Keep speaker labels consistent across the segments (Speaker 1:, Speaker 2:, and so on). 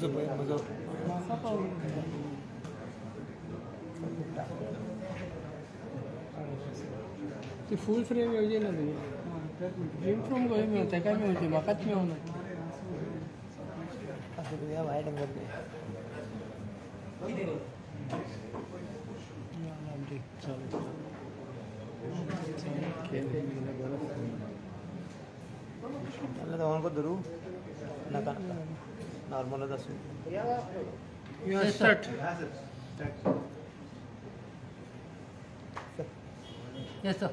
Speaker 1: ती full frame येवची ना तुझी फ्रेम फ्रॉम गोंय मेळटा तेका मेळची म्हाकाच मेळना असं तुझ्या वायट एंगल तो उनको दरू नका नॉर्मल दसू स्टार्ट यस सर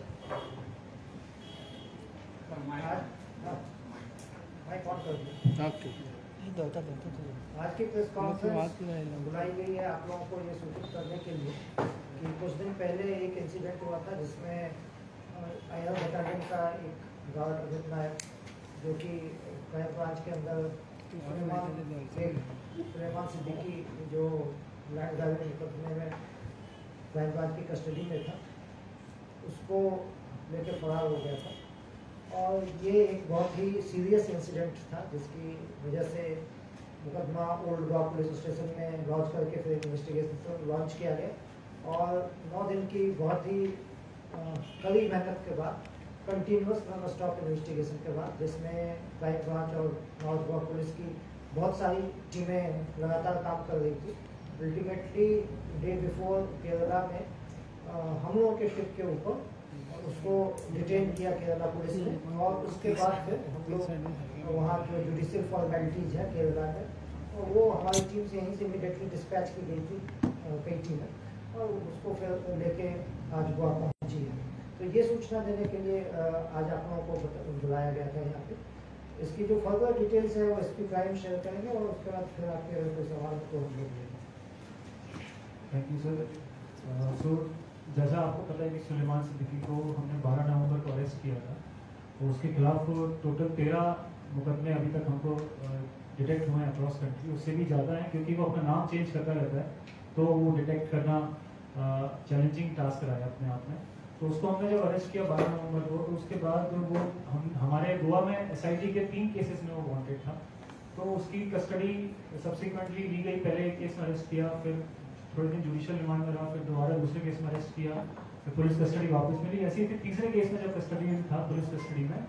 Speaker 1: ओके
Speaker 2: आज की प्रेस कॉन्फ्रेंस बुलाई गई है आप लोगों को ये सूचित करने के लिए कि कुछ दिन पहले एक इंसिडेंट हुआ था जिसमें आया बटालियन का एक गार्ड अमित नायक जो कि क्राइम ब्रांच के अंदर सुलेमान सिद्दीकी जो लैंड ग्रैबिंग मुकदमे में क्राइम ब्रांच की कस्टडी में था उसको लेकर फरार हो गया था। और ये एक बहुत ही सीरियस इंसिडेंट था जिसकी वजह से मुकदमा ओल्ड गोवा पुलिस स्टेशन में लॉन्च करके फिर इन्वेस्टिगेशन लॉन्च किया गया और 9 दिन की बहुत ही कड़ी मेहनत के बाद कंटिन्यूस नॉन स्टॉप इन्वेस्टिगेशन के बाद जिसमें क्राइम ब्रांच और नॉर्थ गोवा पुलिस की बहुत सारी टीमें लगातार काम कर रही थी। अल्टीमेटली डे बिफोर केरला में हम लोगों के शिप के ऊपर उसको डिटेन किया केरला पुलिस ने और उसके बाद फिर हम लोग वहाँ जो जुडिशियल फॉर्मेलिटीज़ है केरला में और वो हमारी टीम से यहीं से इमीडिएटली डिस्पैच की गई थी कई टीमें और उसको फिर लेके आज गोवा पहुँची है। तो ये सूचना देने के लिए आज आप लोगों को बुलाया गया था यहाँ पे। इसकी जो फर्दर डिटेल्स है वो एसपी क्राइम शेयर करेंगे और उसके बाद फिर आपके अगर कोई सवाल तो हम लोग लेंगे।
Speaker 3: Thank you sir. सो जैसा आपको पता है कि सुलेमान सिद्दीकी को हमने 12 नवंबर को अरेस्ट किया था और उसके खिलाफ टोटल 13 मुकदमे अभी तक हमको डिटेक्ट हुए हैं अक्रॉस कंट्री, उससे भी ज़्यादा है क्योंकि वो अपना नाम चेंज करता रहता है तो वो डिटेक्ट करना चैलेंजिंग टास्क रहा है अपने आप में। तो उसको हमने जब अरेस्ट किया 12 नवंबर को तो उसके बाद वो हमारे गोवा में SIT के 3 केसेस में वो वांटेड था तो उसकी कस्टडी सब्सिक्वेंटली ली गई। पहले एक केस में अरेस्ट किया, फिर थोड़े दिन जुडिशियल रिमांड में रहा, फिर दोबारा दूसरे केस में अरेस्ट किया, फिर पुलिस कस्टडी वापस मिली। ऐसे ही फिर तीसरे केस में जब कस्टडी में था पुलिस कस्टडी में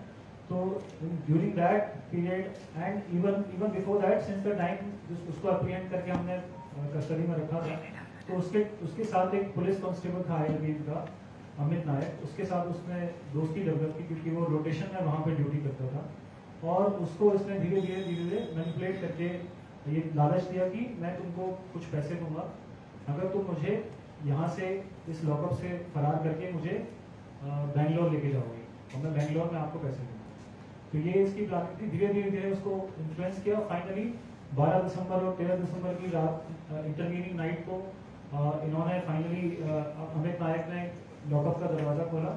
Speaker 3: तो during that period and even before that since the time उसको अप्रिहेंड करके हमने कस्टडी में रखा था तो उसके साथ एक पुलिस कांस्टेबल था ILB का अमित नायक, उसके साथ उसने दोस्ती डेवलप की क्योंकि वो रोटेशन में वहाँ पे ड्यूटी करता था और उसको इसने धीरे धीरे मैनिपुलेट करके ये लालच दिया कि मैं तुमको कुछ पैसे दूंगा अगर तुम मुझे यहाँ से इस लॉकअप से फरार करके मुझे बेंगलोर लेके जाओगे और मैं बेंगलोर में आपको पैसे दूंगा। तो ये इसकी प्लानिंग थी। धीरे धीरे उसको इन्फ्लुएंस किया। फाइनली 12 दिसंबर और 13 दिसंबर की रात इंटरवीनिंग नाइट को इन्होंने फाइनली अमित नायक ने लॉकअप का दरवाज़ा खोला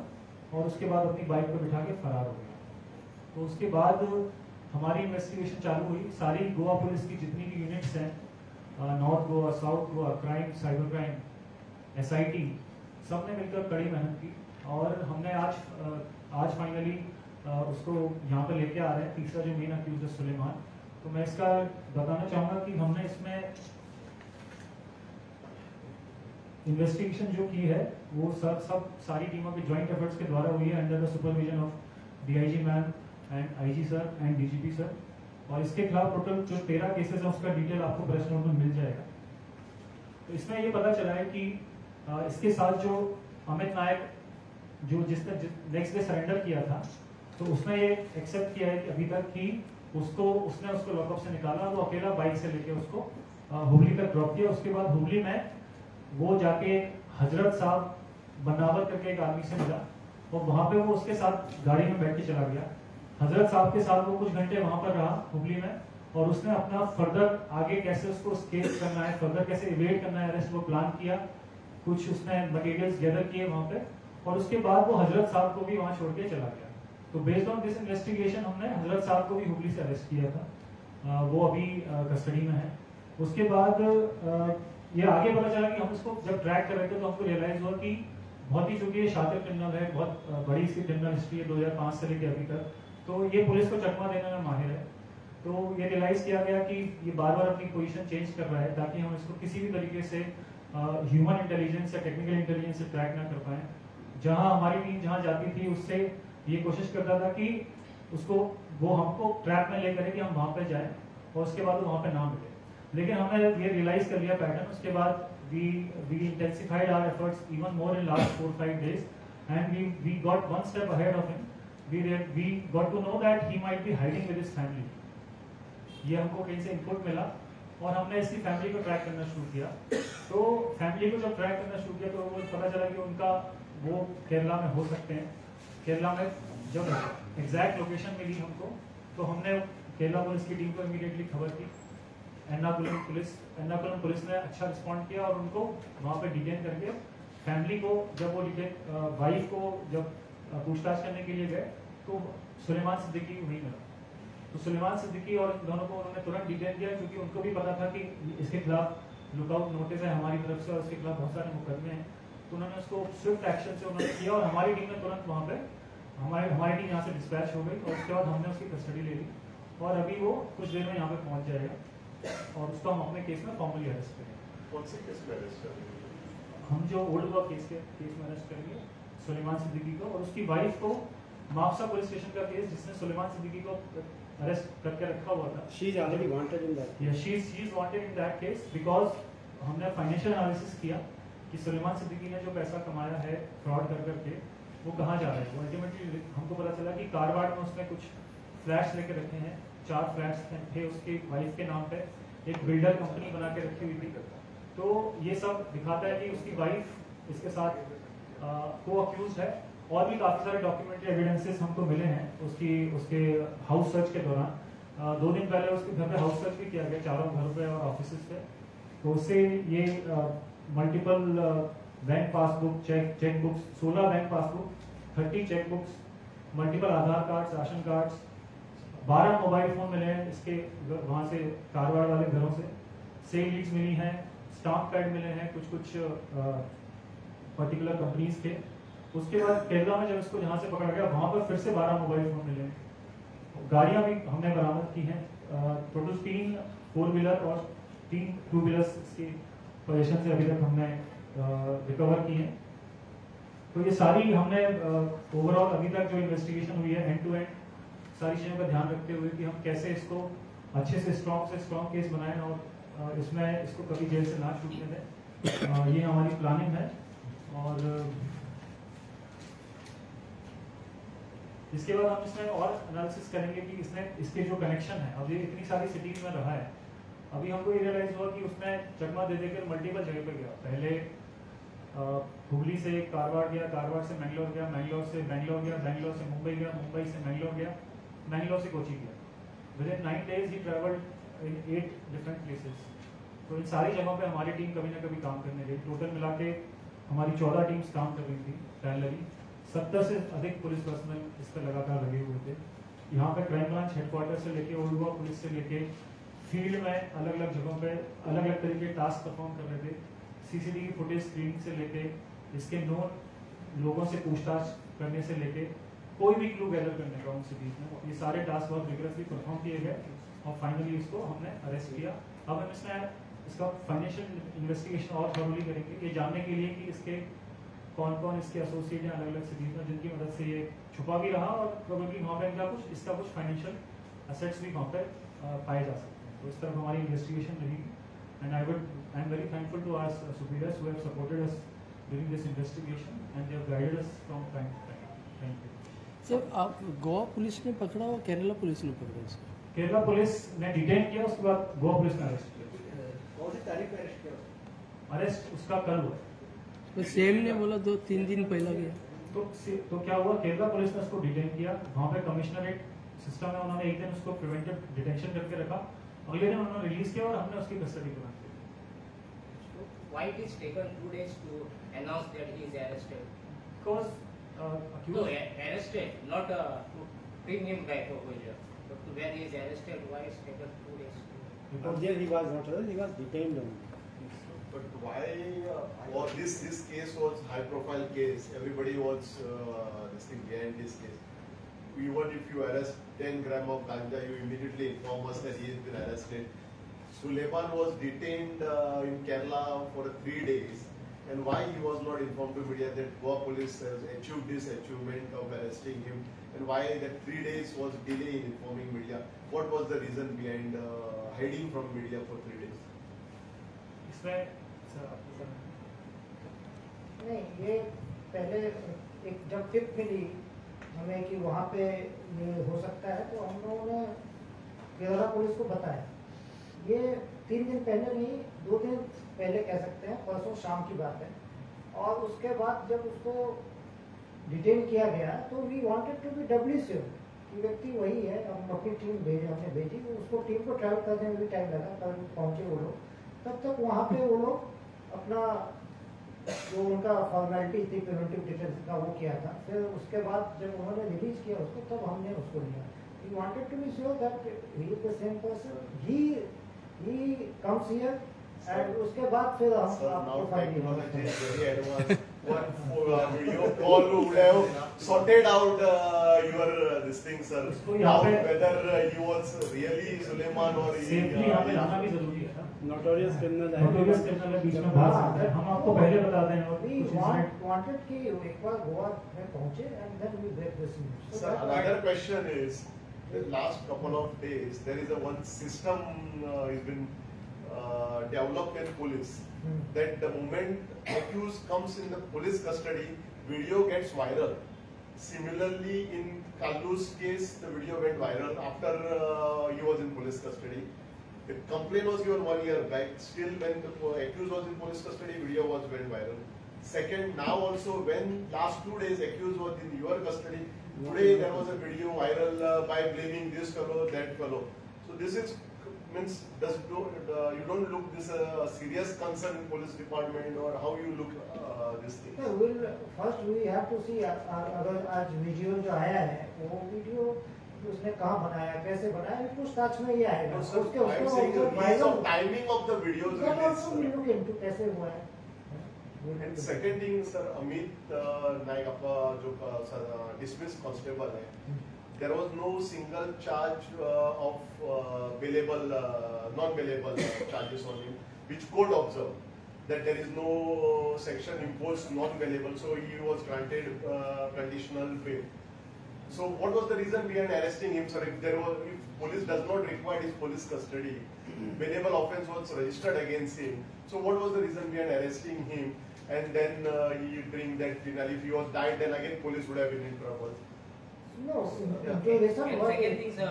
Speaker 3: और उसके बाद अपनी बाइक पर बिठा के फरार हो गया। तो उसके बाद हमारी इन्वेस्टिगेशन चालू हुई। सारी गोवा पुलिस की जितनी भी यूनिट्स हैं, north Goa, south Goa, crime, cyber crime, SIT, सब ने मिलकर कड़ी मेहनत की और हमने आज फाइनली उसको यहाँ पर लेके आ रहे हैं। तीसरा जो मेन अक्यूज है सुलेमान। तो मैं इसका बताना चाहूँगा कि हमने इसमें इन्वेस्टिगेशन जो की है वो सब सारी टीमों के ज्वाइंट एफर्ट्स के द्वारा हुई है under the supervision of DIG ma'am and IG sir and DGP sir. और इसके खिलाफ टोटल जो 13 केसेस है उसका डिटेल आपको प्रेस नोट में मिल जाएगा। तो इसमें ये पता चला है कि इसके साथ जो अमित नायक जो जिसने नेक्स्ट डे सरेंडर किया था तो उसने ये एक्सेप्ट किया है कि अभी तक कि उसने उसको लॉकअप से निकाला, वो अकेला बाइक से लेके उसको हुबली तक ड्रॉप किया। उसके बाद हुबली में वो जाके हजरत साहब बनावर करके एक आदमी से मिला और वहां पे वो उसके साथ गाड़ी में बैठ के चला गया। हजरत साहब के साथ वो कुछ घंटे वहां पर रहा हुबली में और उसने अपना फर्दर आगे कैसे उसको स्केच करना है, फर्दर कैसे इवेट करना है अरेस्ट वो प्लान किया। कुछ उसने मटेरियल्स गैदर किए वहां पे और उसके बाद वो हजरत साहब को भी वहां छोड़ के चला गया। तो बेस्ड ऑन दिस इन्वेस्टिगेशन हमने हजरत साहब को भी हुबली से अरेस्ट किया था। वो अभी कस्टडी में है। उसके बाद ये आगे पता चला कि हम इसको जब ट्रैक कर रहे थे तो हमको रियलाइज हुआ कि बहुत ही चूंकि ये शातिर क्रिमिनल है, बहुत बड़ी इसकी क्रिमिनल हिस्ट्री है 2005 से लेकर अभी तक, तो ये पुलिस को चकमा देने में माहिर है। तो ये रियलाइज किया गया कि ये बार बार अपनी पोजीशन चेंज कर रहा है ताकि हम इसको किसी भी तरीके से ह्यूमन इंटेलिजेंस या टेक्निकल इंटेलिजेंस से ट्रैक ना कर पाए। जहां हमारी टीम जहां जाती थी उससे ये कोशिश करता था कि उसको वो हमको ट्रैक में लेकर कि हम वहां पे जाएं और उसके बाद वो वहां पे ना मिले। लेकिन हमने ये रियलाइज कर लिया पैटर्न, उसके बाद we intensified our efforts even more in last 4-5 days and we got one step ahead of him. We got to know that he might be hiding with his family. ये हमको कहीं से input मिला और हमने इसकी फैमिली को track करना शुरू किया। तो फैमिली को जब ट्रैक करना शुरू किया तो वो पता चला कि उनका वो केरला में हो सकते हैं। केरला में जब एग्जैक्ट लोकेशन मिली हमको तो हमने केरला पुलिस की टीम को इमीडिएटली खबर की। एर्नाकुलम पुलिस ने अच्छा रिस्पॉन्ड किया और उनको वहाँ पे डिटेन करके फैमिली को जब वो वाइफ को जब पूछताछ करने के लिए गए तो सुलेमान सिद्दीकी वहीं मिला। तो सुलेमान सिद्दीकी और दोनों को उन्होंने तुरंत डिटेन किया क्योंकि उनको भी पता था कि इसके खिलाफ लुकआउट नोटिस है हमारी तरफ से और इसके खिलाफ बहुत सारे मुकदमे हैं। तो उन्होंने उसको स्विफ्ट एक्शन से उन्होंने किया और हमारी टीम ने तुरंत वहाँ पे हमारी टीम यहाँ से डिस्पैच हो गई और उसके बाद हमने उसकी कस्टडी ले ली और अभी वो कुछ देर में यहाँ पे पहुँच जाएगा और उसको हम अपने केस में फॉर्मली अरेस्ट करेंगे।
Speaker 4: कौन से केस में अरेस्ट करेंगे?
Speaker 3: हम जो ओल्ड हुआ केस में अरेस्ट करेंगे सुलेमान सिद्दीकी को और उसकी वाइफ को। माफसा पुलिस स्टेशन का केस जिसने सुलेमान सिद्दीकी को अरेस्ट करके रखा हुआ था।
Speaker 1: She is already wanted in that.
Speaker 3: Yeah, she is wanted in that case because हमने फाइनेंशियल एनालिसिस किया कि सुलेमान सिद्दीकी ने जो पैसा कमाया है फ्रॉड कर करके वो कहाँ जा रहा है। वो अल्टीमेटली हमको पता चला कि कारवाड़ में उसने कुछ फ्लैट्स लेके रखे हैं। 4 फ्लैट्स थे उसकी वाइफ के नाम पे, एक बिल्डर कंपनी बना के रखी हुई थी। तो ये सब दिखाता है कि उसकी वाइफ इसके साथ को अक्यूज है और भी काफी सारे डॉक्यूमेंट्री एविडेंसेस हमको मिले हैं उसके हाउस सर्च के दौरान। 2 दिन पहले उसके घर पे हाउस सर्च भी किया गया, चारों घरों पे और ऑफिस पे। तो उससे ये multiple bank passbook, cheque books, 16 bank passbook, 30 cheque books, multiple Aadhaar card, ration cards, 12 mobile phone मिले हैं इसके वहां से कारवाड़ वाले घरों से। सेल लीड्स मिली हैं, स्टाम्प पैड मिले हैं कुछ पर्टिकुलर कंपनीज के। उसके बाद केरला में जब इसको जहां से पकड़ा गया वहां पर फिर से 12 मोबाइल फोन मिले हैं। गाड़ियां भी हमने बरामद की हैं। टोटल 3 4 व्हीलर और 3 2 व्हीलर्स इसकी पोजीशन से अभी तक हमने रिकवर की हैं। तो ये सारी हमने ओवरऑल अभी तक जो इन्वेस्टिगेशन हुई है एंड टू एंड सारी चीज़ों का ध्यान रखते हुए कि हम कैसे इसको अच्छे से स्ट्रॉन्ग केस बनाएं और इसमें इसको कभी जेल से ना छूटने दें। ये हमारी प्लानिंग है। और इसके बाद हम इसमें और एनालिसिस करेंगे कि इसके जो कनेक्शन है। अब ये इतनी सारी सिटीज में रहा है, अभी हमको ये रियलाइज हुआ कि उसने चकमा दे देकर मल्टीपल जगह पे गया। पहले हुगली से कारवाड़ गया, कारवाड़ से मैंगलोर गया, मैंगलोर से बेंगलोर गया, बेंगलोर से मुंबई गया, मुंबई से मैंगलोर गया, मैंगलोर से कोची गया। With in 9 days he travelled in 8 different places. तो इन सारी जगहों पे हमारी टीम कभी ना कभी काम करने गई। टोटल मिला के हमारी 14 टीम्स काम कर रही थी पैरेलली। 70 से अधिक पुलिस पर्सनल इस पर लगातार लगे हुए थे। यहाँ पे क्राइम ब्रांच हेडक्वार्टर से लेके ओल्ड गोवा पुलिस से लेके फील्ड में अलग अलग जगहों पे अलग अलग तरीके टास्क परफॉर्म कर रहे थे। सीसीटीवी फुटेज स्क्रीनिंग से लेके इसके नोन लोगों से पूछताछ करने से लेके कोई भी क्लू गैदर करने का उन सिटीज में, ये सारे टास्क बहुत रिगरसली परफॉर्म किए गए और फाइनली इसको हमने अरेस्ट किया। अब हम इसका फाइनेंशियल इन्वेस्टिगेशन और थॉरली करेंगे ये जानने के लिए कि इसके कौन कौन इसके एसोसिएट हैं अलग अलग सिटीज में जिनकी मदद से ये छुपा भी रहा और प्रोबेबली वहाँ पे इसका कुछ फाइनेंशियल एसेट्स भी वहाँ पर पाए जा सकते हैं। तो इस तरफ हमारी इन्वेस्टिगेशन रहेगी and I am very thankful to our superiors who have supported us during this investigation and they have guided us from time to time. Thank you.
Speaker 1: Sir आप गोवा पुलिस ने पकड़ा और केरला पुलिस ने पकड़ा इसको?
Speaker 3: केरला पुलिस ने detain किया, उसके बाद गोवा पुलिस ने अरेस्ट किया।
Speaker 2: कौन सी तारीख में अरेस्ट किया?
Speaker 3: अरेस्ट उसका कल हुआ।
Speaker 1: तो सेम ने बोला 2-3 दिन पहला गया।
Speaker 3: तो क्या हुआ, केरला पुलिस ने उसको डिटेन किया। वहाँ पे कमिश्नरेट सिस्टम में उन्होंने एक दिन उसको प्रिवेंटिव डिटेंशन करके रखा, अगले दिन उन्होंने रिलीज किया और हमने उसकी कस्टडी में रखी।
Speaker 5: Why it is taken 2 days to announce that he is arrested?
Speaker 3: Because
Speaker 5: No, arrested, not to bring him back over here. But when he is arrested, why it's taken 2 days?
Speaker 1: But there he was not arrested, he was detained only.
Speaker 4: But why this case was high profile case? Everybody was this thing behind this case. even if you arrest 10 gram of ganja, you immediately inform us that he has been arrested. Suleiman was detained in Kerala for 3 days, and why he was not informed to media that Goa police has achieved this achievement of arresting him, and why that 3 days was delay in informing media? What was the reason behind hiding from media for 3 days?
Speaker 3: इसमें sir आपको sir
Speaker 2: नहीं, ये पहले एक जब tip मिली हमें कि वहाँ पे ये हो सकता है, तो हम लोगों ने केरला पुलिस को बताया। ये 3 दिन पहले नहीं, 2 दिन पहले कह सकते हैं, परसों शाम की बात है। और उसके बाद जब उसको डिटेन किया गया तो we wanted to be doubly sure कि व्यक्ति वही है। हम अपनी टीम हमने भेजी, उसको टीम को ट्रैवल करने में भी टाइम लगा, कल पहुँचे वो लोग। तब तक वहाँ पे वो लोग अपना जो उनका फॉर्मेलिटी थी प्रिवेंटिव डिटेंशन का वो किया था। फिर उसके बाद जब उन्होंने रिलीज किया उसको, तब हमने उसको लिया। We wanted to be sure that he is the same person, he comes here, and उसके बाद फिर हम
Speaker 4: Sir, now
Speaker 2: आपको file
Speaker 4: technology is very advanced. One video call would have sorted out your this thing, sir.
Speaker 3: इसको
Speaker 4: Now
Speaker 3: यहाँ पे-
Speaker 4: whether he was really Suleiman or he
Speaker 3: safely यहाँ पे लाना भी जरूरी है ना।
Speaker 1: नोटोरियस क्रिमिनल है।
Speaker 3: नोटोरियस क्रिमिनल बीच में भाग सकता है, हम आपको पहले बता दें और
Speaker 2: वी
Speaker 3: कुछ इंसिडेंट
Speaker 2: वांटेड कि एक बार गोवा में पहुंचे and then we break this news.
Speaker 4: Sir, another question is, the last couple of days, there is a one system has been developed in police, that the moment accused comes in the police custody, video gets viral. Similarly, in Kallu's case, the video went viral after he was in police custody. The complaint was given 1 year back. Still, when the accused was in police custody, video was went viral. Second, now also when last 2 days accused was in your custody, today there was a video viral by blaming this fellow, that fellow. So this is means you don't look this a serious concern in police department, or how you look this thing?
Speaker 2: First we have to see, अगर आज video जो आया है वो video उसने कहाँ बनाया, कैसे बनाया, ये पूछताछ में ये आएगा।
Speaker 4: No, sir,
Speaker 2: उसके
Speaker 4: I am saying the reason
Speaker 2: viral
Speaker 4: of timing of the videos
Speaker 2: that also we
Speaker 4: released.
Speaker 2: look into कैसे हुआ है।
Speaker 4: And second thing, sir, Amit Naik आपका जो dismissed constable है, there was no single charge of bailable, non-bailable charges on him, which court observed that there is no section imposed non-bailable, so he was granted conditional bail. So what was the reason behind arresting him, sir? If police does not require his police custody, bailable offence was registered against him. So what was the reason behind arresting him? And then he bring that penal. If he was died, then again police would have been in trouble.
Speaker 2: No,
Speaker 4: Yeah.
Speaker 2: interrogation
Speaker 5: And
Speaker 2: was
Speaker 5: second thing, sir,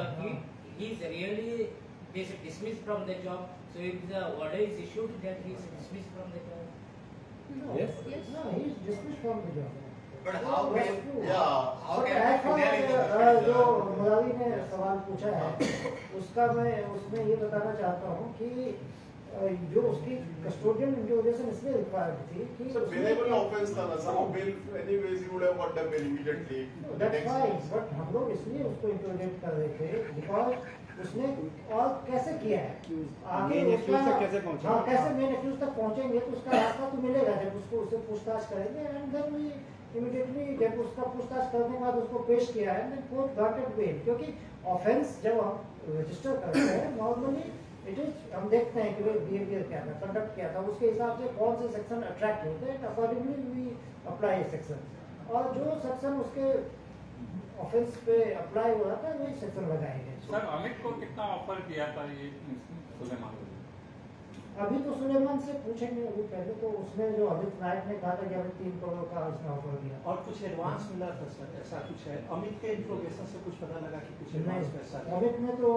Speaker 5: he's really dismissed from the job. So if the order is issued, that he is dismissed from the job.
Speaker 2: no,
Speaker 1: Yes.
Speaker 2: no, he is dismissed from the job.
Speaker 6: But how
Speaker 2: That's
Speaker 6: can
Speaker 2: true.
Speaker 4: Yeah.
Speaker 6: how
Speaker 2: But
Speaker 6: can
Speaker 2: as far
Speaker 6: there
Speaker 2: as,
Speaker 6: is a
Speaker 2: जो मुरारी ने सवाल पूछा है उसका मैं उसमें ये बताना चाहता हूँ कि जो उसकी कस्टोडियल इंटरोगेशन इसलिए रिक्वायर्ड थी कि
Speaker 4: So bailable offence था ना, sir. Bail, anyways, he would have got the bail immediately.
Speaker 2: That's fine, but हम लोग इसलिए उसको इंटरोगेट कर रहे थे बिकॉज उसने और कैसे किया है आगे
Speaker 1: Main
Speaker 2: उसका
Speaker 1: accused तक कैसे पहुंचा?
Speaker 2: हाँ कैसे मेन एक्यूज तक पहुंचेंगे तो उसका रास्ता तो मिलेगा जब उसको उससे पूछताछ करेंगे एंड देन वी इमीडिएटली जब उसका पूछताछ करने के बाद उसको पेश किया है देन कोर्ट गॉटेड बेल, क्योंकि ऑफेंस जब हम रजिस्टर करते हैं नॉर्मली इट इज हम देखते हैं कि वो बिहेवियर क्या था, कंडक्ट क्या था, उसके हिसाब से कौन से सेक्शन अट्रैक्ट होते हैं, accordingly we apply a section और जो सेक्शन उसके ऑफेंस पे अप्लाई हो रहा था वही सेक्शन लगाएंगे।
Speaker 7: सर अमित को कितना ऑफर किया था ये सुलेमान को?
Speaker 2: अभी तो सुलेमान से पूछेंगे, अभी पहले तो उसने जो अमित नायक ने कहा था कि हमें 3 करोड़ का उसने ऑफर दिया
Speaker 8: और कुछ एडवांस मिला था सर, ऐसा कुछ है? अमित के इंफॉर्मेशन से कुछ पता लगा कि कुछ एडवांस पैसा
Speaker 2: नहीं, अमित ने तो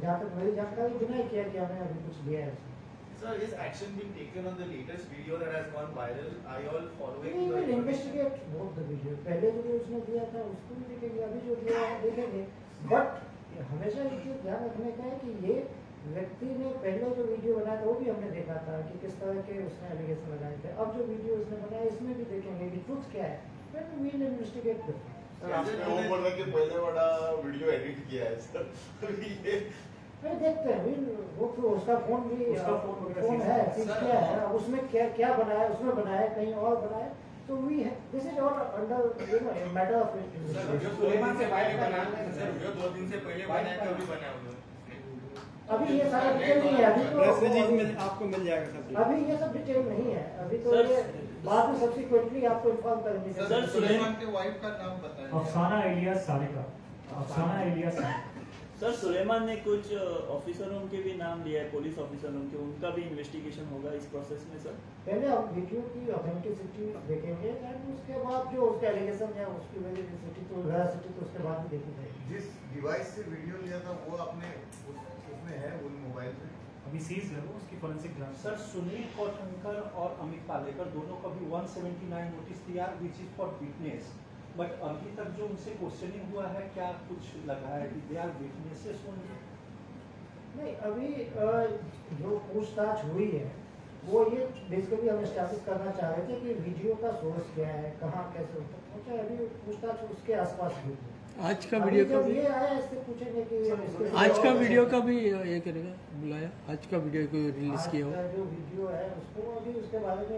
Speaker 2: जहाँ तक मेरी जानकारी बिना ही किया कि हमें अभी कुछ दिया है उसने।
Speaker 6: Sir, is action being taken on the latest video that has gone viral? Are you all
Speaker 2: We
Speaker 6: following
Speaker 2: will
Speaker 6: the
Speaker 2: investigate both the video. पहले जो उसने दिया था उसको भी देखेंगे, अभी जो दिया है देखेंगे, बट हमेशा एक चीज ध्यान रखने का है कि ये व्यक्ति ने पहले जो वीडियो बनाया था वो भी हमने देखा था कि किस तरह के उसने एलिगेशन लगाए थे। अब जो वीडियो उसने बनाया इसमें भी देखेंगे कि ट्रुथ क्या है, फिर वी विल इन्वेस्टिगेट दिस।
Speaker 4: वो बोल रहा है कि पहले वाला वीडियो एडिट किया है सर। ये
Speaker 2: अरे देखते हैं, वो तो उसका फोन भी
Speaker 3: उसका फोन वगैरह
Speaker 2: फोन
Speaker 3: सीज
Speaker 2: है,
Speaker 3: है।
Speaker 2: सीज किया है, अब उसमें क्या क्या बनाया, उसमें बनाया कहीं और बनाया, So this is all under a matter of
Speaker 6: Suleman से पहले बना सर वीडियो 2 दिन से पहले बना है कि अभी बना है
Speaker 2: अभी ये सारा डिटेल नहीं है, अभी
Speaker 1: प्रेस रिलीज
Speaker 2: तो
Speaker 1: में आपको मिल जाएगा सब।
Speaker 2: अभी ये सब डिटेल नहीं है, अभी तो ये बाद में सब्सिक्वेंटली आपको इन्फॉर्म करेंगे।
Speaker 6: सर सुलेमान के वाइफ का नाम बताएं।
Speaker 3: अफसाना इलियास सारिका, अफसाना इलियास सारिका।
Speaker 9: सर सुलेमान ने कुछ ऑफिसरों के भी नाम लिया है, पुलिस ऑफिसरों के, उनका भी इन्वेस्टिगेशन होगा इस प्रोसेस में सर?
Speaker 2: पहले आप वीडियो की ऑथेंटिसिटी देखेंगे एंड उसके बाद जो उसका एलिगेशन है उसकी वेरिसिटी तो वेरासिटी तो उसके बाद ही देखी जाएगी।
Speaker 6: जिस डिवाइस से वीडियो लिया था वो आपने उसमें है वो मोबाइल में
Speaker 3: अभी सीज है वो, उसकी फोरेंसिक जांच।
Speaker 8: सर सुनील कोटनकर और अमित पालेकर दोनों का भी 179 नोटिस दिया which is for witness, but अभी तक जो उनसे क्वेश्चनिंग हुआ है क्या कुछ लगा है कि दे आर विटनेसेस ओनली?
Speaker 2: नहीं, अभी जो पूछताछ हुई है वो ये बेसिकली हम एस्टैब्लिश करना चाह रहे थे कि वीडियो का सोर्स क्या है, कहाँ कैसे होता है। अभी पूछताछ उसके आसपास हुई है।
Speaker 1: आज का वीडियो का भी
Speaker 2: ये आया इससे पूछेंगे कि
Speaker 1: आज का वीडियो का भी ये करेगा, बुलाया आज का वीडियो को रिलीज किया हो।
Speaker 2: जो वीडियो है उसको अभी उसके बारे में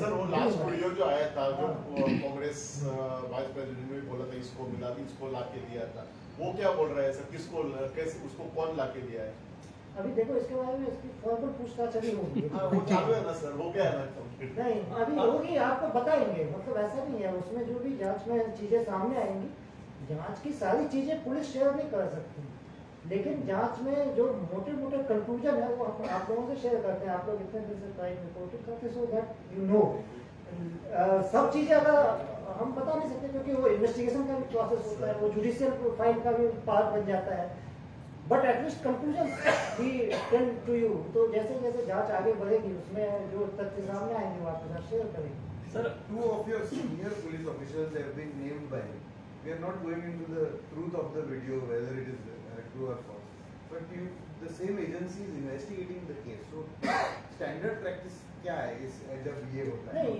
Speaker 4: सर वो लास्ट वीडियो जो आया था जो कांग्रेस वाइस प्रेसिडेंट ने बोला था इसको मिला के इसको ला के दिया था, वो क्या बोल रहा है सर? किसको कैसे उसको कौन ला के दिया है?
Speaker 2: अभी देखो इसके बारे में इसकी फॉर्मल पूछताछ अभी होगी।
Speaker 4: वो चालू है ना सर, वो क्या है ना?
Speaker 2: नहीं अभी होगी, आपको बताएंगे, मतलब ऐसा नहीं है। उसमें जो भी जांच में चीजें सामने आएंगी, जांच की सारी चीजें पुलिस शेयर नहीं कर सकती, लेकिन जांच में जो मोटे मोटे कंक्लूजन है वो आप लोगों से शेयर करते हैं। आप लोग इतने दिन से क्राइम रिपोर्टिंग करते सो दैट यू नो सब चीजें अगर हम बता नहीं सकते क्योंकि वो इन्वेस्टिगेशन का भी प्रोसेस होता है, वो जुडिशियल फाइल का भी पार्ट बन जाता है, बट एटलीस्ट कंक्लूजन भी टेंड टू यू। तो जैसे जैसे जांच आगे बढ़ेगी उसमें जो तथ्य सामने आएंगे वो आपके साथ शेयर करेंगे।
Speaker 6: Sir, 2 of your senior police officials have been named by him. We are not going into the truth of the video, whether it is true or false. But the same agency is investigating the case. So, standard practice क्या है इस जब ये होता है?
Speaker 2: नहीं,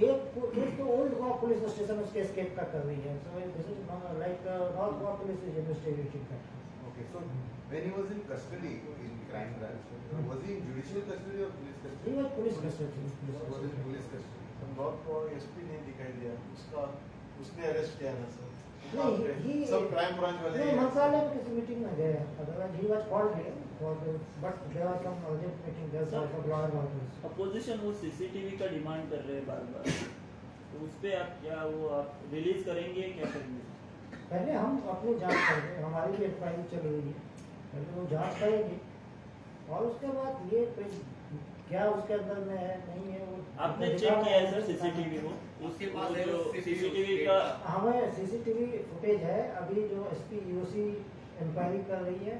Speaker 2: एक तो ओल्ड गोवा पुलिस स्टेशन उसके एस्केप का कर रही है। So this is like north Goa police is investigating that.
Speaker 6: Okay, so when he was in custody in crime branch, was he in judicial custody or police custody?
Speaker 2: He was police custody.
Speaker 6: Was in police custody.
Speaker 4: North को SP ने दिखाई दिया, उसका उसने arrest किया ना sir?
Speaker 2: नहीं,
Speaker 4: सब क्राइम ब्रांच वाले
Speaker 2: नहीं, मंत्रालय में किसी मीटिंग में गए, otherwise he was called here but there was some urgent meeting there for lawyer about.
Speaker 9: Opposition वो सीसीटीवी का डिमांड कर रहे हैं बार-बार, तो उस पे आप क्या वो आप रिलीज करेंगे क्या करेंगे?
Speaker 2: पहले हम अपनी जांच करेंगे, हमारी भी इंक्वायरी चल रही है, पहले वो जांच करेंगे और उसके बाद ये क्या उसके अंदर में है नहीं है वो
Speaker 9: आपने चेक किया है सर सीसीटीवी को? उसके पास जो सीसीटीवी का
Speaker 2: हमें सीसीटीवी फुटेज है, अभी जो एसपी यूसी इंक्वायरी कर रही है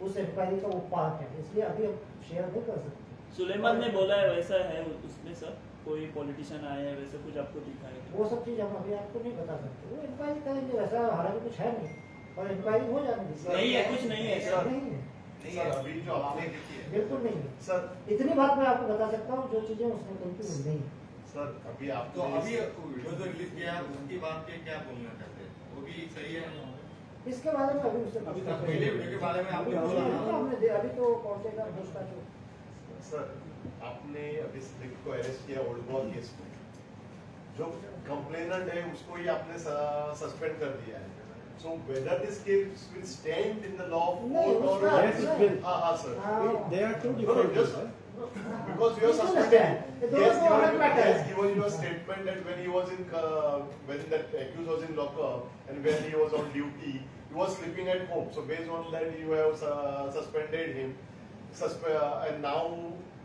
Speaker 2: उस इंक्वायरी का वो पार्ट है, इसलिए अभी हम शेयर नहीं कर सकते।
Speaker 9: सुलेमान ने बोला है वैसा है उसमें सर, कोई पॉलिटिशियन आया है वैसे कुछ आपको दिखा है?
Speaker 2: वो सब चीज हम अभी आपको नहीं बता सकते, वो इंक्वायरी करेंगे, वैसा हालांकि कुछ है नहीं और इंक्वायरी हो जाने दीजिए।
Speaker 9: नहीं है, कुछ नहीं है सर।
Speaker 2: नहीं है
Speaker 4: सर अभी जो आपने
Speaker 2: बिल्कुल नहीं है
Speaker 4: सर,
Speaker 2: इतनी बात मैं आपको बता सकता हूँ जो चीजें उसने कही थी वो नहीं है।
Speaker 4: सर अभी आप
Speaker 6: तो अभी वीडियो जो रिलीज किया है उसकी बात पे क्या बोलना चाहते हैं? वो भी सही है?
Speaker 2: इसके बारे में अभी उससे
Speaker 6: पहले वीडियो के बारे में आपने बोला
Speaker 2: हमने अभी तो पहुंचेगा पूछताछ।
Speaker 4: सर आपने अभी सिद्दीकी को अरेस्ट किया ओल्ड गोवा केस में, जो कंप्लेनेंट है उसको ही आपने सस्पेंड कर दिया है। So whether this case will stand in the law of court or
Speaker 1: Yes, it will.
Speaker 4: sir.
Speaker 1: They are two
Speaker 4: No,
Speaker 1: different.
Speaker 4: just because you are suspended. Yes, given your statement that when he was in when that accused was in lockup and when he was on duty, he was sleeping at home. So based on that, you have suspended him, and now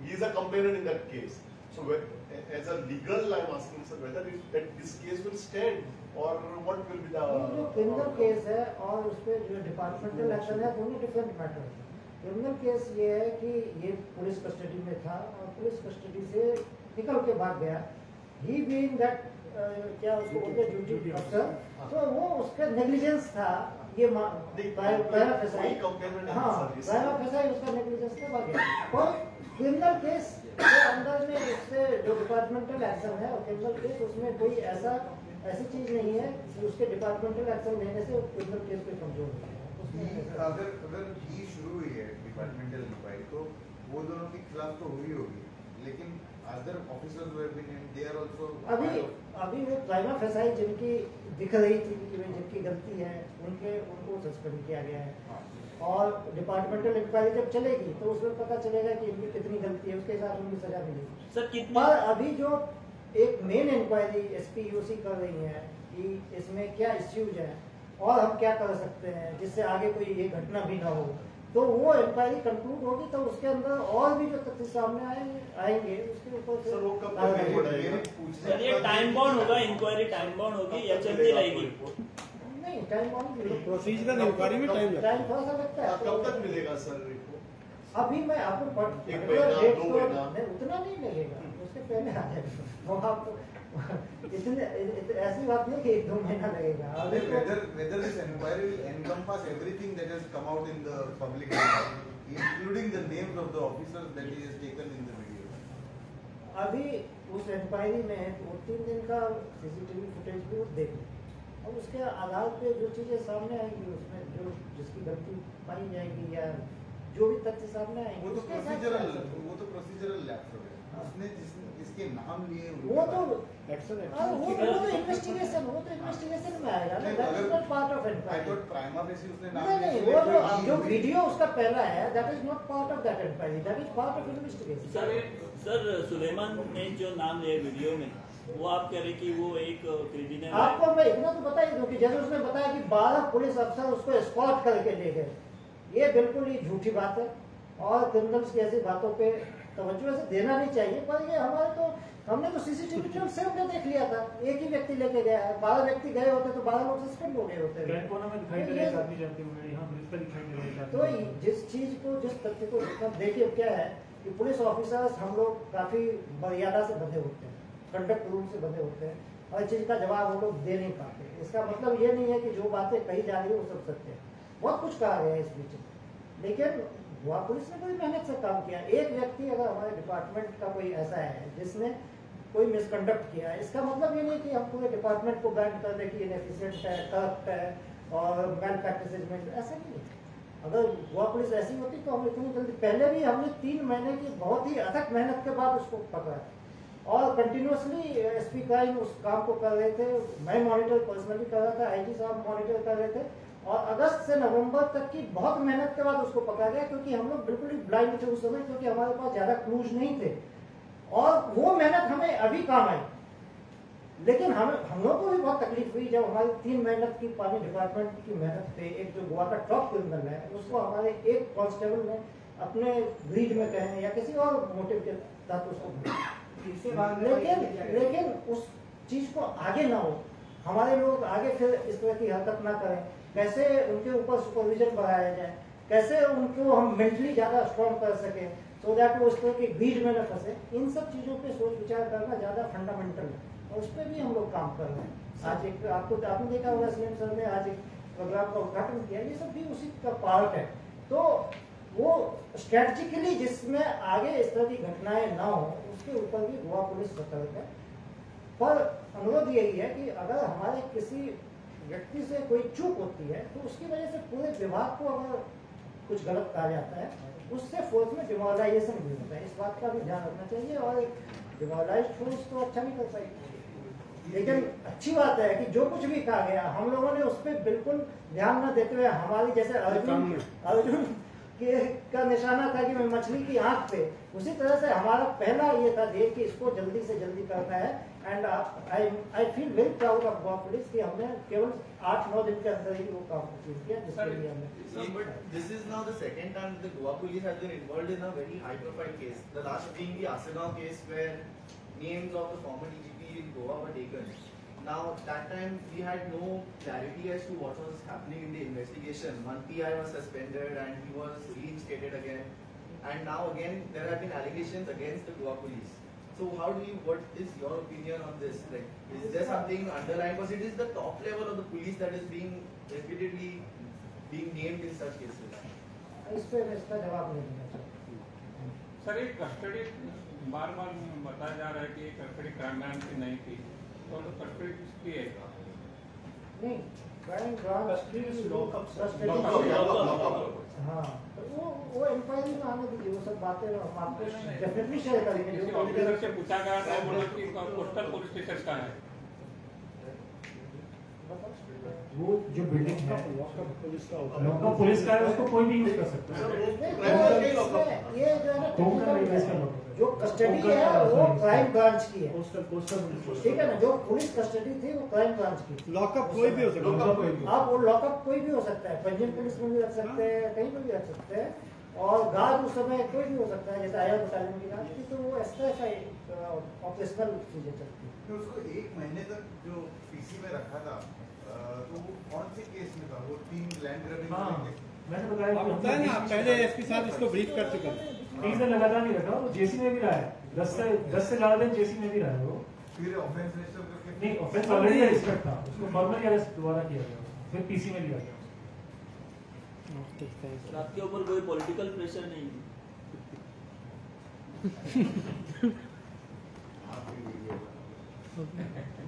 Speaker 4: he is a complainant in that case. So as a legal, I am asking sir whether that this case will stand or what will be the
Speaker 2: जो criminal case है और उस पे जो departmental action है दोनों different matter है। Criminal case ये है कि ये पुलिस कस्टडी में था और पुलिस कस्टडी से निकल के भाग गया, ही बीइंग दैट क्या उसको बोलते हैं ड्यूटी अफसर, तो वो उसका नेग्लिजेंस था, ये पैरा फैसाई, हाँ पैरा फैसाई उसका नेग्लिजेंस था, भाग गया। और क्रिमिनल केस के अंदर में उससे जो डिपार्टमेंटल एक्शन है और क्रिमिनल केस उसमें कोई ऐसी चीज नहीं है कि उसके डिपार्टमेंटल एक्शन लेने से क्रिमिनल केस पे कमजोर है।
Speaker 6: अगर ही शुरू हुई है डिपार्टमेंटल इंक्वायरी तो वो दोनों के खिलाफ तो हुई होगी, लेकिन other officers who have been they are also
Speaker 2: अभी अभी वो प्राइमा फेसाई जिनकी दिख रही थी कि भाई जिनकी गलती है उनको सस्पेंड किया गया है, और डिपार्टमेंटल इंक्वायरी जब चलेगी तो उसमें पता चलेगा कि इनकी कितनी गलती है, उसके हिसाब से उनकी सजा मिलेगी।
Speaker 9: सर कितनी
Speaker 2: पर अभी जो एक मेन इंक्वायरी SPUC कर रही है कि इसमें क्या इश्यूज है और हम क्या कर सकते हैं जिससे आगे कोई ये घटना भी ना हो, तो वो इंक्वायरी कंक्लूड होगी तो उसके अंदर और भी जो तथ्य सामने आएंगे उसके ऊपर
Speaker 4: सर वो कब
Speaker 2: कार्रवाई
Speaker 4: तक
Speaker 2: होगी।
Speaker 9: सर ये टाइम बाउंड होगा, इंक्वायरी टाइम बाउंड होगी या चलती रहेगी?
Speaker 2: नहीं, टाइम बाउंड
Speaker 1: प्रोसीजरल इंक्वायरी में टाइम लगता है।
Speaker 2: टाइम थोड़ा सा लगता है।
Speaker 4: कब तक मिलेगा सर रिपोर्ट?
Speaker 2: अभी मैं आपको
Speaker 4: एक महीना, 2 महीना?
Speaker 2: उतना नहीं लगेगा, उसके पहले आ जाएगा। और आपको इतने ऐसी बात नहीं कि 1-2 महीना लगेगा। अभी तो
Speaker 6: Whether this inquiry will encompass everything that has come out in the public domain, including the names of the officers that he has taken in the video.
Speaker 2: अभी उस इंक्वायरी में 2-3 दिन का CCTV फुटेज भी वो देख लें, और उसके आधार पे जो चीजें सामने आएंगी उसमें जो जिसकी गलती पाई जाएगी या जो भी तथ्य सामने आएंगे
Speaker 6: वो तो
Speaker 2: उसके हिसाब से
Speaker 6: प्रोसीजरल लैप्स हो गया। उसने जिसके नाम लिए
Speaker 2: वो तो इन्वेस्टिगेशन में आएगा ना, that is not part of
Speaker 6: I
Speaker 2: inquiry.
Speaker 6: thought prima facie उसने नाम
Speaker 2: नहीं
Speaker 6: लिए
Speaker 2: नहीं,
Speaker 6: इसलिए
Speaker 2: वो
Speaker 6: कोई
Speaker 2: जो
Speaker 6: lead-
Speaker 2: वीडियो उसका पहला है that is not part of that inquiry, that is part of investigation.
Speaker 9: Sir Suleman ने जो नाम लिया वीडियो में, वो आप कह रहे कि वो एक क्रिमिनल है?
Speaker 2: आपको मैं इतना तो बता ही दूं कि जैसे उसने बताया कि 12 पुलिस अफसर उसको एस्कॉर्ट करके ले गए, ये बिल्कुल ही झूठी बात है और क्रिमिनल्स की ऐसी बातों पे तवज्जो ऐसे देना नहीं चाहिए। पर ये हमारे तो हमने तो CCTV फुटेज से हमने देख लिया था, एक ही व्यक्ति लेके गया है, 12 व्यक्ति गए होते तो 12 लोग सस्पेंड हो गए होते।
Speaker 3: ग्रैंड कोना में दिखाई दे रहा है, एक आदमी जाते हुए यहाँ ब्रिज पर दिखाई दे रहा है एक
Speaker 2: तो
Speaker 3: आदमी।
Speaker 2: जिस चीज को जिस तथ्य को देखिए क्या है कि पुलिस ऑफिसर्स हम लोग काफी मर्यादा से बंधे होते हैं, कंडक्ट रूल से बंधे होते हैं, और इस चीज का जवाब वो लोग दे नहीं पाते। इसका मतलब ये नहीं है कि जो बातें कही जा रही है वो सब सत्य है, बहुत कुछ कहा गया है इस बीच, लेकिन गोवा पुलिस ने बड़ी मेहनत से काम किया। एक व्यक्ति अगर हमारे डिपार्टमेंट का कोई ऐसा है जिसने कोई मिसकंडक्ट किया है, इसका मतलब ये नहीं कि हम पूरे डिपार्टमेंट को बैंड कर दें कि इनएफिशिएंट है, करप्ट है और मैल प्रैक्टिसेज में, ऐसा नहीं है। अगर गोवा पुलिस ऐसी होती तो हम इतनी जल्दी, पहले भी हमने 3 महीने की बहुत ही अथक मेहनत के बाद उसको पकड़ा और कंटिन्यूसली SP क्राइम उस काम को कर रहे थे। मैं मॉनिटर पर्सनली कर रहा था, IG साहब मॉनिटर कर रहे थे, और अगस्त से नवंबर तक की बहुत मेहनत के बाद उसको पकड़ा गया, क्योंकि हम लोग बिल्कुल ही ब्लाइंड थे उस समय, क्योंकि हमारे पास ज्यादा क्लूज नहीं थे और वो मेहनत हमें अभी काम आई। लेकिन हम लोग को भी बहुत तकलीफ हुई जब हमारी 3 मेहनत की पानी डिपार्टमेंट की मेहनत पे एक जो गोवा का टॉप क्रिमिनल है उसको हमारे एक कांस्टेबल ने अपने ग्रीड में कहें या किसी और मोटिव के तहत उसको, लेकिन उस चीज को आगे ना हो, हमारे लोग आगे फिर इस तरह की हरकत ना करें, कैसे उनके ऊपर सुपरविजन बढ़ाया जाए, कैसे उनको हम मेंटली ज्यादा स्ट्रॉन्ग कर सके सो दैट वो उस तरह के बीज में न फंसे, इन सब चीजों पे सोच विचार करना ज्यादा फंडामेंटल है और उस पर भी हम लोग काम कर रहे हैं। आज एक आपने देखा होगा CM सर ने आज एक प्रोग्राम का उद्घाटन किया, ये सब भी उसी का पार्ट है। तो वो स्ट्रेटेजिकली जिसमें आगे इस तरह की घटनाएं ना हो उसके ऊपर भी गोवा पुलिस सतर्क है। पर अनुरोध यही है कि अगर हमारे किसी व्यक्ति से कोई चूक होती है तो उसकी वजह से पूरे विभाग को अगर कुछ गलत कहा जाता है उससे फोर्स में डिमोरलाइजेशन भी होता है, इस बात का भी ध्यान रखना चाहिए। और एक डिमोरलाइज्ड फोर्स तो अच्छा नहीं कर पाएगी, लेकिन अच्छी बात है कि जो कुछ भी कहा गया हम लोगों ने उस पर बिल्कुल ध्यान न देते हुए, हमारी जैसे अर्जुन का निशाना था कि मैं मछली की आंख पे, उसी तरह से हमारा पहला ये था देख कि इसको जल्दी से जल्दी करना है। And I feel very proud of Goa police कि हमने केवल 8-9 दिन के अंदर ही वो काम अचीव किया, जिसके लिए हमने।
Speaker 10: So, but this is now the second time the Goa police has been involved in a very high-profile case. The last being the Asanov case, where names of the former DGP in Goa were taken. Now, that time we had no clarity as to what was happening in the investigation. One PI was suspended and he was reinstated again. And now again, there have been allegations against the Goa police. So what is your opinion on this? Like, is there something underlying? Because it is the top level of the police that is being repeatedly being named in such cases.
Speaker 2: इस पे इसका जवाब नहीं देना चाहिए।
Speaker 7: Sir एक custody बार बताया जा रहा है कि कस्टडी क्राइम ब्रांच की नहीं थी, तो कस्टडी किसकी है?
Speaker 2: नहीं, क्राइम ब्रांच हाँ, तो वो इंक्वायरी में आने दीजिए, वो सब बातें हम आपको डेफिनेटली शेयर करेंगे।
Speaker 7: किसी ऑफिसर से पूछा गया था, बोला कि कोस्टल पुलिस स्टेशन का है,
Speaker 3: वो जो बिल्डिंग है
Speaker 2: लॉकअप पुलिस का
Speaker 3: लॉकअप पुलिस का है, उसको कोई भी यूज कर सकता है।
Speaker 2: ये जो है ना
Speaker 3: कोंकण रेलवे का लॉकअप है।
Speaker 2: जो कस्टडी है वो क्राइम ब्रांच की है,
Speaker 3: पोस्टल
Speaker 2: ठीक है ना। जो पुलिस कस्टडी थी वो क्राइम ब्रांच की थी।
Speaker 1: लॉकअप कोई भी हो सकता है।
Speaker 2: आप वो लॉकअप कोई भी हो सकता है, पंजाब पुलिस में भी रख सकते हैं, कहीं पर भी रख सकते हैं। और गार्ड उस समय कोई भी हो सकता है, जैसे आया बटालियन की गार्ड थी, तो वो ऐसा ऑपरेशनल चीजें चलती है।
Speaker 6: तो उसको 1 महीने तक जो पीसी में रखा था, तो वो कौन से केस में था? वो 3 लैंड ग्रैबिंग
Speaker 3: हाँ मैंने बताया
Speaker 1: आप बताए ना, आप पहले एसपी साहब इसको ब्रीफ कर चुके हैं।
Speaker 3: एक दिन लगातार नहीं रखा, वो जेसी में भी रहा है, 10 से ज्यादा दिन जेसी में भी रहा है वो।
Speaker 6: फिर ऑफेंस रजिस्टर करके
Speaker 3: नहीं, ऑफेंस ऑलरेडी रजिस्टर्ड था, उसको फॉर्मली अरेस्ट दोबारा किया गया, फिर पीसी में लिया गया।
Speaker 9: सर आपके ऊपर कोई पॉलिटिकल प्रेशर नहीं है?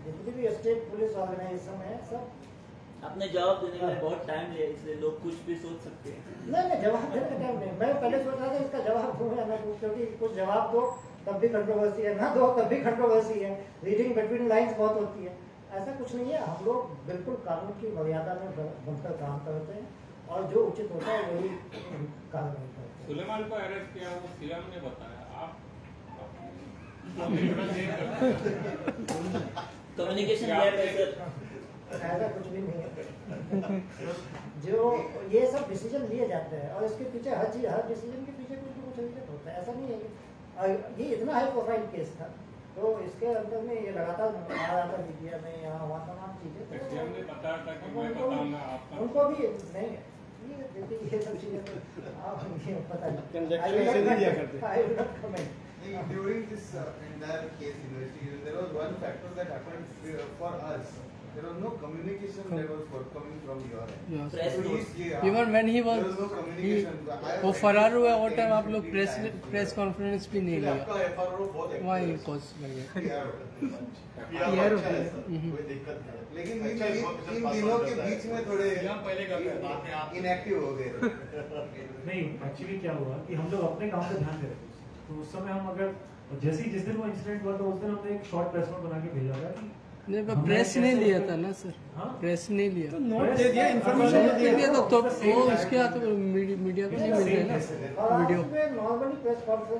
Speaker 2: जितनी भी स्टेट पुलिस ऑर्गेनाइजेशन है सब।
Speaker 9: आपने जवाब देने में बहुत टाइम लिया, इसलिए लोग कुछ भी सोच सकते हैं।
Speaker 2: नहीं जवाब देने का टाइम नहीं, मैं पहले सोच रहा था इसका जवाब दूं या ना दूं, क्योंकि कुछ जवाब दो तब भी कंट्रोवर्सी है, ना दो तब भी कंट्रोवर्सी है, रीडिंग बिटवीन लाइंस बहुत होती है। ऐसा कुछ नहीं है, हम लोग बिल्कुल कानून की मर्यादा में बनकर काम करते हैं और जो उचित होता है वही कार्रवाई करते हैं।
Speaker 7: सुलेमान को अरेस्ट किया वो सीएम ने बताया, आप
Speaker 9: कम्युनिकेशन गैप है सर।
Speaker 2: ऐसा कुछ भी नहीं है। जो ये सब डिसीजन लिए जाते हैं और इसके पीछे हर डिसीजन के पीछे कुछ न कुछ रीजन होता है। ऐसा नहीं है कि ये इतना हाई प्रोफाइल केस था तो इसके अंदर में ये लगातार आ रहा था मीडिया में, यहाँ वहाँ तमाम चीजें।
Speaker 7: सीएम ने बताया था कि मैं बताऊंगा आपका।
Speaker 2: उनको भी नहीं, ये देखिए ये सब चीजें आप पता
Speaker 1: कंजक्शन से नहीं दिया करते।
Speaker 2: I will not comment.
Speaker 6: During this entire case investigation, there was one factor that happened for us. There was no communication that was forthcoming from your end.
Speaker 1: Yes.
Speaker 9: Press
Speaker 6: So
Speaker 9: notes.
Speaker 1: Even when he was
Speaker 6: there was no communication.
Speaker 1: वो फरार हुआ वो time आप लोग press conference भी नहीं लिया।
Speaker 4: आपका FRO बहुत
Speaker 1: वहाँ पॉसिबल है।
Speaker 4: PR अच्छा है सर, कोई दिक्कत नहीं है।
Speaker 6: लेकिन
Speaker 4: अच्छा है, बहुत
Speaker 6: इन
Speaker 4: पास
Speaker 6: दिनों
Speaker 4: हो
Speaker 6: के
Speaker 4: जाता है।
Speaker 6: बीच में थोड़े
Speaker 4: पहले का बाद में आप
Speaker 6: इनएक्टिव हो गए।
Speaker 3: नहीं एक्चुअली क्या हुआ कि हम लोग अपने काम पे ध्यान दे रहे थे, तो उस समय हम अगर जैसे ही जिस दिन वो इंसिडेंट हुआ था उस दिन हमने एक शॉर्ट प्रेस नोट बना के भेजा था कि
Speaker 1: नहीं पर प्रेस नहीं लिया था ना सर।
Speaker 3: हाँ?
Speaker 1: प्रेस नहीं लिया।
Speaker 3: तो नोट दे दिया,
Speaker 1: इन्फॉर्मेशन दे दिया तो वो इसके हाथ मीडिया को नहीं मिल रहा है ना वीडियो।
Speaker 2: Normally press conference